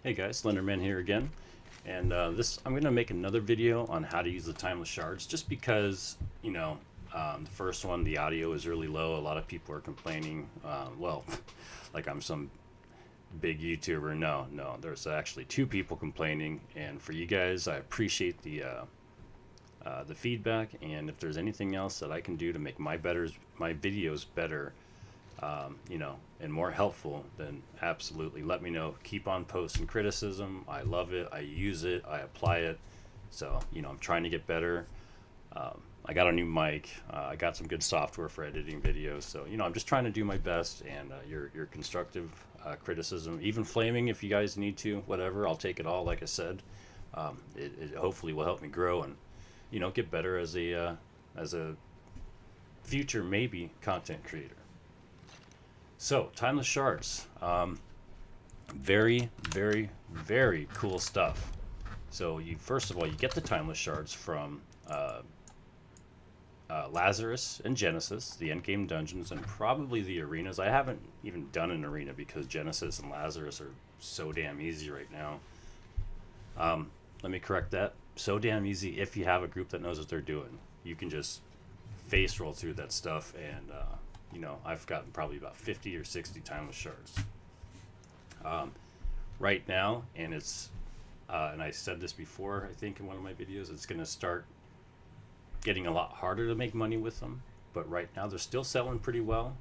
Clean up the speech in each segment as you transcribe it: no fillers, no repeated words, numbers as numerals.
Hey guys, Slenderman here again, and I'm gonna make another video on how to use the timeless shards. Just because the first one, the audio is really low. A lot of people are complaining. Well, like I'm some big YouTuber. No, there's actually two people complaining, and for you guys, I appreciate the feedback. And if there's anything else that I can do to make my videos better, and more helpful, then absolutely let me know. Keep on posting criticism. I love it. I use it. I apply it. So, I'm trying to get better. I got a new mic. I got some good software for editing videos. So, I'm just trying to do my best. And your constructive criticism, even flaming if you guys need to, whatever, I'll take it all. Like I said, it hopefully will help me grow and, get better as a future maybe content creator. So, timeless shards. Very, very, very cool stuff. So, first of all, you get the timeless shards from Lazarus and Genesis, the endgame dungeons, and probably the arenas. I haven't even done an arena because Genesis and Lazarus are so damn easy right now. Let me correct that. So damn easy if you have a group that knows what they're doing. You can just face roll through that stuff and I've gotten probably about 50 or 60 timeless shards right now, and and I said this before, I think in one of my videos, it's going to start getting a lot harder to make money with them, but right now they're still selling pretty well.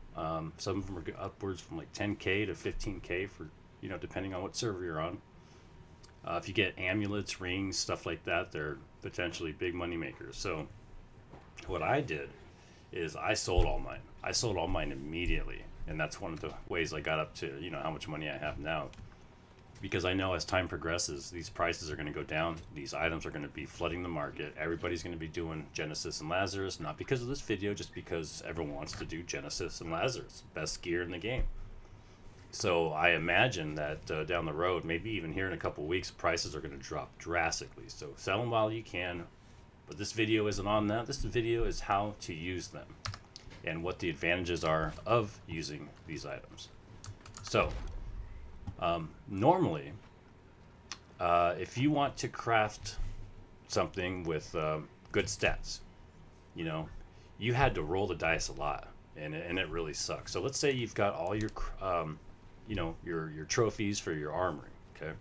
Some of them are upwards from like 10k to 15k for, depending on what server you're on. If you get amulets, rings, stuff like that, they're potentially big money makers. So what I did is I sold all mine. I sold all mine immediately, and that's one of the ways I got up to how much money I have now. Because I know as time progresses, these prices are going to go down. These items are going to be flooding the market. Everybody's going to be doing Genesis and Lazarus, not because of this video, just because everyone wants to do Genesis and Lazarus, best gear in the game. So I imagine that down the road, maybe even here in a couple weeks, prices are going to drop drastically. So sell them while you can. But this video isn't on that. This video is how to use them and what the advantages are of using these items. So, normally, if you want to craft something with good stats, you had to roll the dice a lot, and it really sucks. So let's say you've got all your, your trophies for your armory, okay?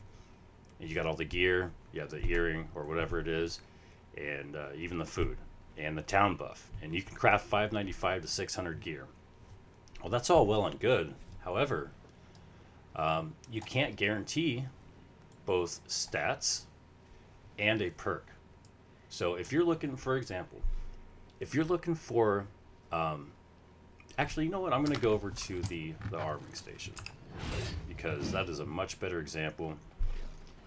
And you got all the gear, you have the earring or whatever it is, and even the food and the town buff, and you can craft 595 to 600 gear. Well, that's all well and good. However, you can't guarantee both stats and a perk. So if you're looking, for example, if you're looking for, actually, you know what? I'm going to go over to the armoring station because that is a much better example.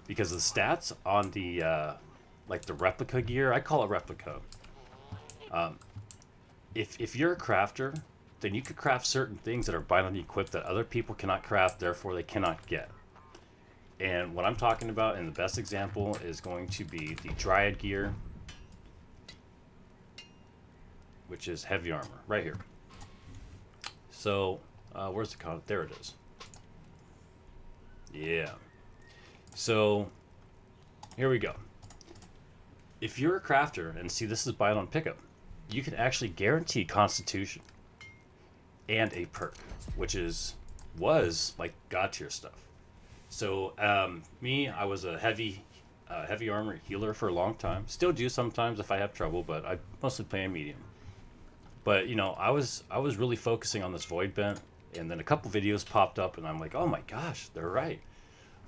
Because the stats on the like the replica gear, I call it replica. If you're a crafter, then you could craft certain things that are binary equipped that other people cannot craft, therefore they cannot get. And what I'm talking about, and the best example, is going to be the Dryad gear, which is heavy armor, right here. So, where's the code? There it is. Yeah. So, here we go. If you're a crafter, and see, this is buy it on pickup, you can actually guarantee Constitution and a perk, which was like god tier stuff. So me, I was a heavy armor healer for a long time. Still do sometimes if I have trouble, but I mostly play a medium. But I was really focusing on this void bent, and then a couple videos popped up, and I'm like, oh my gosh, they're right.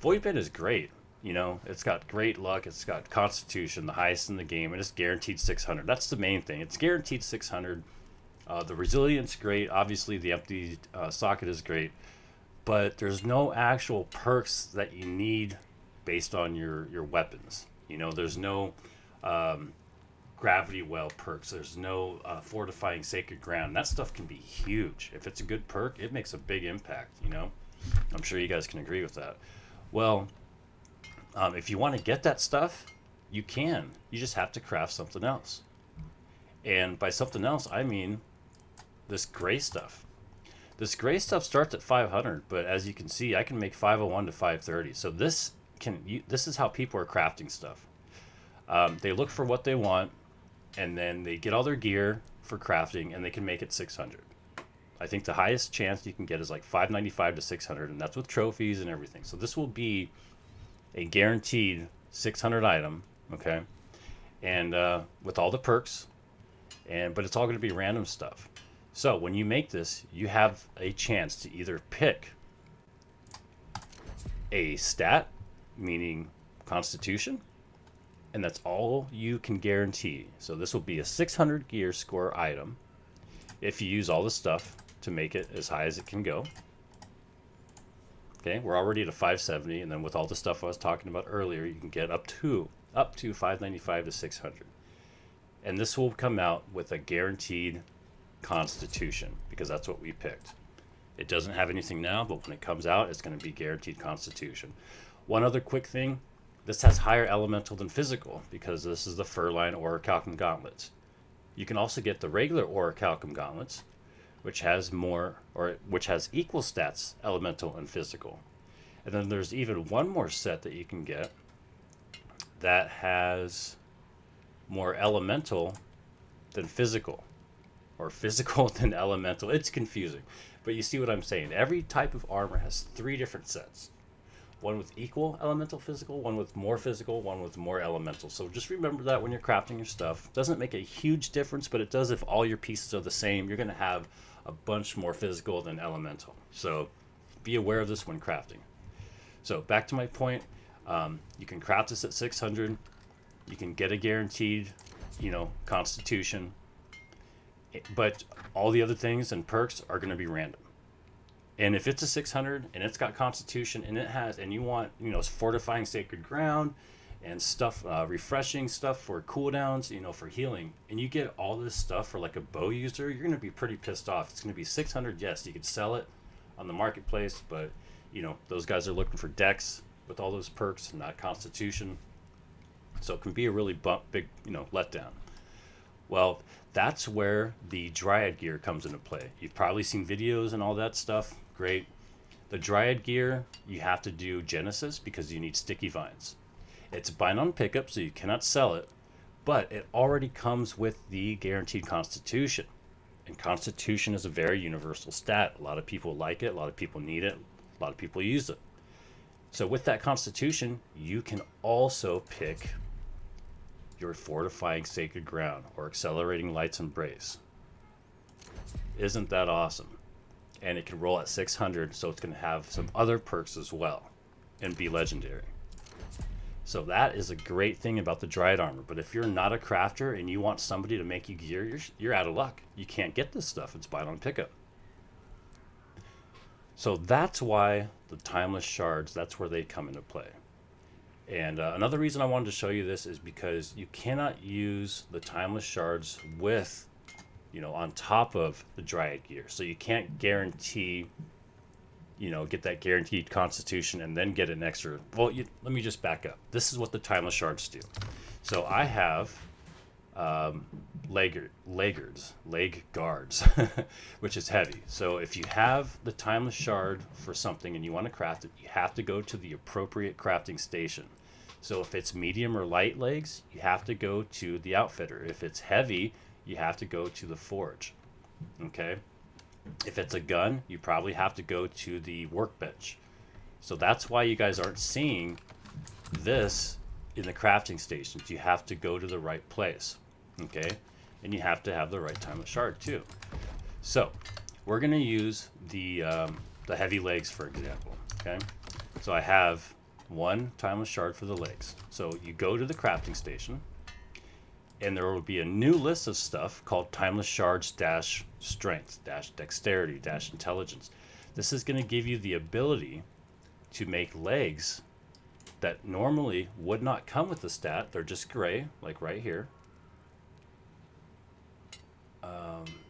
Void bent is great. It's got great luck. It's got Constitution, the highest in the game, and it's guaranteed 600. That's the main thing. It's guaranteed 600. The resilience great. Obviously, the empty socket is great, but there's no actual perks that you need based on your weapons. There's no gravity well perks. There's no fortifying sacred ground. That stuff can be huge. If it's a good perk, it makes a big impact. I'm sure you guys can agree with that. Well, if you want to get that stuff, you can. You just have to craft something else. And by something else, I mean this gray stuff. This gray stuff starts at 500, but as you can see, I can make 501 to 530. So this this is how people are crafting stuff. They look for what they want, and then they get all their gear for crafting, and they can make it 600. I think the highest chance you can get is like 595 to 600, and that's with trophies and everything. So this will be a guaranteed 600 item, okay? And with all the perks, but it's all going to be random stuff. So when you make this, you have a chance to either pick a stat, meaning Constitution, and that's all you can guarantee. So this will be a 600 gear score item if you use all the stuff to make it as high as it can go. Okay, we're already at a 570, and then with all the stuff I was talking about earlier, you can get up to 595 to 600. And this will come out with a guaranteed Constitution, because that's what we picked. It doesn't have anything now, but when it comes out, it's going to be guaranteed Constitution. One other quick thing, this has higher elemental than physical, because this is the Furline Orichalcum Gauntlets. You can also get the regular Orichalcum Gauntlets, which has equal stats, elemental and physical. And then there's even one more set that you can get that has more elemental than physical, or physical than elemental. It's confusing, but you see what I'm saying. Every type of armor has 3 different sets. One with equal elemental physical, one with more physical, one with more elemental. So just remember that when you're crafting your stuff. It doesn't make a huge difference, but it does if all your pieces are the same. You're going to have a bunch more physical than elemental. So be aware of this when crafting. So back to my point, you can craft this at 600. You can get a guaranteed, Constitution. But all the other things and perks are going to be random. And if it's a 600 and it's got Constitution and you want, fortifying sacred ground and stuff, refreshing stuff for cooldowns, for healing, and you get all this stuff for like a bow user, you're going to be pretty pissed off. It's going to be 600. Yes, you could sell it on the marketplace, but those guys are looking for decks with all those perks, not Constitution. So it can be a really big, letdown. Well, that's where the Dryad gear comes into play. You've probably seen videos and all that stuff. Great. The Dryad gear, you have to do Genesis because you need sticky vines. It's bind on pickup, so you cannot sell it, but it already comes with the guaranteed Constitution. And Constitution is a very universal stat. A lot of people like it, a lot of people need it, a lot of people use it. So with that Constitution, you can also pick your fortifying sacred ground or accelerating light's embrace. Isn't that awesome? And it can roll at 600, so it's going to have some other perks as well and be legendary. So that is a great thing about the Dryad armor. But if you're not a crafter and you want somebody to make you gear, you're out of luck. You can't get this stuff. It's buy on pickup. So that's why the timeless shards, that's where they come into play. And another reason I wanted to show you this is because you cannot use the timeless shards with, on top of the Dryad gear. So you can't guarantee, get that guaranteed Constitution and then get an extra. Well, let me just back up. This is what the timeless shards do. So I have leg guards, which is heavy. So if you have the timeless shard for something and you want to craft it, you have to go to the appropriate crafting station. So if it's medium or light legs, you have to go to the outfitter. If it's heavy, you have to go to the forge. Okay? If it's a gun, you probably have to go to the workbench. So that's why you guys aren't seeing this in the crafting stations. You have to go to the right place. Okay? And you have to have the right timeless shard too. So we're going to use the heavy legs, for example. Okay? So I have one timeless shard for the legs. So you go to the crafting station, and there will be a new list of stuff called timeless shards dash strength dash dexterity dash intelligence. This is going to give you the ability to make legs that normally would not come with the stat. They're just gray, like right here.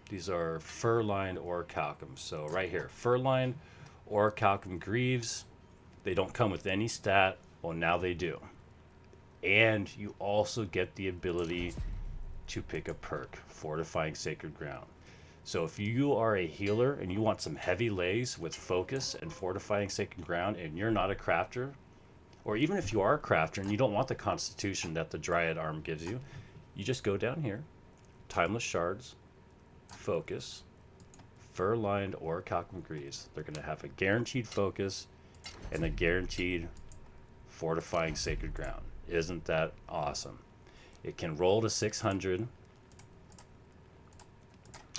These are fur-lined orichalcum. So right here, fur-lined orichalcum greaves. They don't come with any stat. Well, now they do. And you also get the ability to pick a perk, Fortifying Sacred Ground. So if you are a healer and you want some heavy legs with focus and Fortifying Sacred Ground and you're not a crafter, Or even if you are a crafter and you don't want the constitution that the Dryad arm gives you, you just go down here, Timeless Shards, Focus, Fur-lined or Calcum Greaves. They're going to have a guaranteed focus and a guaranteed fortifying sacred ground. Isn't that awesome? It can roll to 600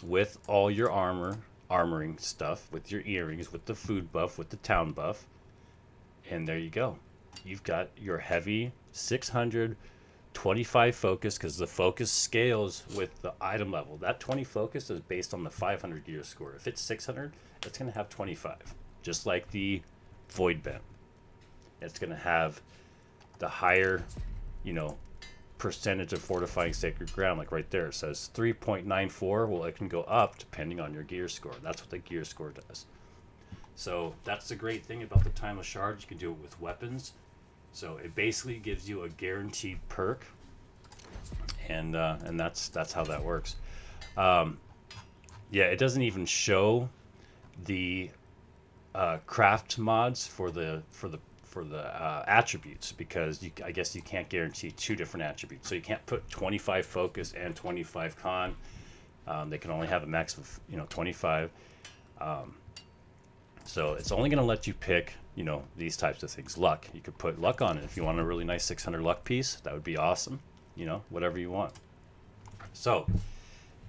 with all your armoring stuff, with your earrings, with the food buff, with the town buff. And there you go. You've got your heavy 600 25 focus, because the focus scales with the item level. That 20 focus is based on the 500 gear score. If it's 600, it's going to have 25, just like the Void Bent. It's going to have the higher, percentage of fortifying sacred ground, like right there. It says 3.94. Well, it can go up depending on your gear score. That's what the gear score does. So that's the great thing about the Timeless Shards. You can do it with weapons. So it basically gives you a guaranteed perk, and that's how that works. Yeah, it doesn't even show the craft mods for the attributes, because I guess you can't guarantee two different attributes. So you can't put 25 focus and 25 con. They can only have a max of 25. So it's only going to let you pick these types of things. Luck, you could put luck on it if you want a really nice 600 luck piece. That would be awesome. Whatever you want. So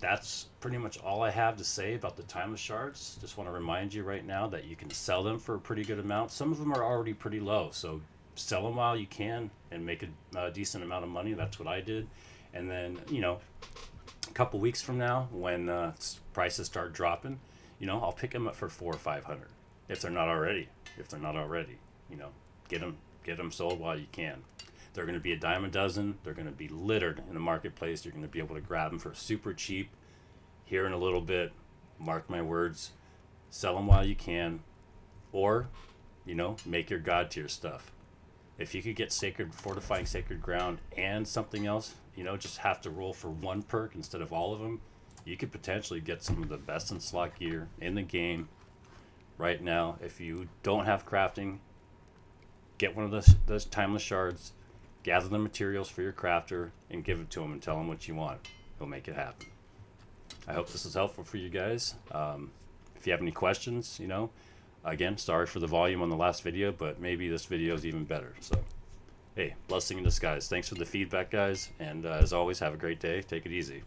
that's pretty much all I have to say about the Timeless Shards. Just want to remind you right now that you can sell them for a pretty good amount. Some of them are already pretty low, so sell them while you can and make a decent amount of money. That's what I did. And then a couple weeks from now, when prices start dropping, I'll pick them up for 400 or 500 if they're not already. Get them sold while you can. They're going to be a dime a dozen. They're going to be littered in the marketplace. You're going to be able to grab them for super cheap here in a little bit. Mark my words. Sell them while you can, or make your god tier stuff. If you could get fortifying sacred ground and something else, just have to roll for one perk instead of all of them, you could potentially get some of the best in slot gear in the game right now. If you don't have crafting, get one of those Timeless Shards, gather the materials for your crafter, and give it to him and tell him what you want. He'll make it happen. I hope this is helpful for you guys. If you have any questions, again, sorry for the volume on the last video, but maybe this video is even better. So, hey, blessing in disguise. Thanks for the feedback, guys. And as always, have a great day. Take it easy.